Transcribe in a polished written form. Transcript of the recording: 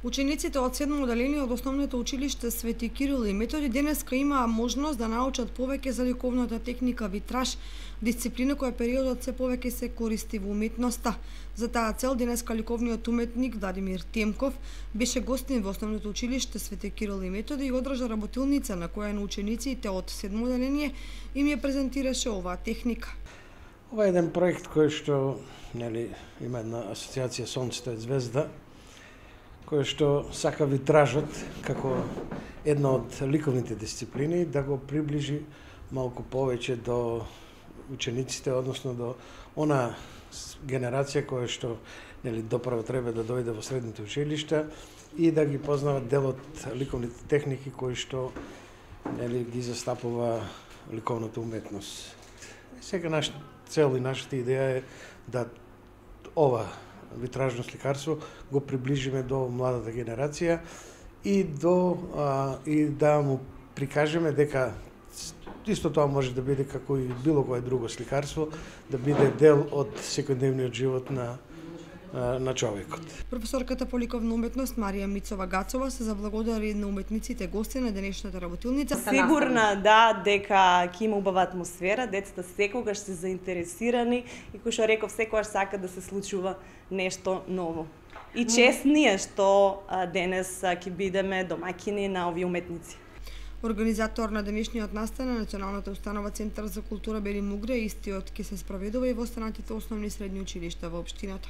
Учениците од 7 оделение од Основното училиште Свети Кирил и Методи денеска имаа можност да научат повеќе за ликовната техника витраж, дисциплина која периодот се повеќе се користи во уметноста. За таа цел денеска ликовниот уметник Владимир Темков беше гостин во Основното училиште Свети Кирил и Методи и одржа работилница на која на учениците од 7 оделение им ја презентираше оваа техника. Ова е еден проект кој што има една асоциација Сонцето е звезда, кој што сака витражот како една од ликовните дисциплини да го приближи малку повеќе до учениците, односно до она генерација која што допрво треба да дојде во средните училишта и да ги познават дел од ликовните техники кои што ги застапува ликовната уметност. Сега нашата цел и нашата идеја е да ова витражно сликарство го приближиме до младата генерација и да му прикажеме дека исто тоа може да биде како и било кое друго сликарство, да биде дел од секојдневниот живот на човекот. Професорката по ликовна уметност Марија Мицова Гацова се заблагодари на уметниците гости на денешната работилница. Сигурна дека ќе има убава атмосфера, децата секогаш се заинтересирани и кој што реков секогаш сака да се случува нешто ново. И честни е што денес ќе бидеме домаќини на овие уметници. Организатор на денешниот настан на Националната установа Центар за култура Бели Мугре, истиот ќе се спроведува и во останатите основни и средни училишта во општината.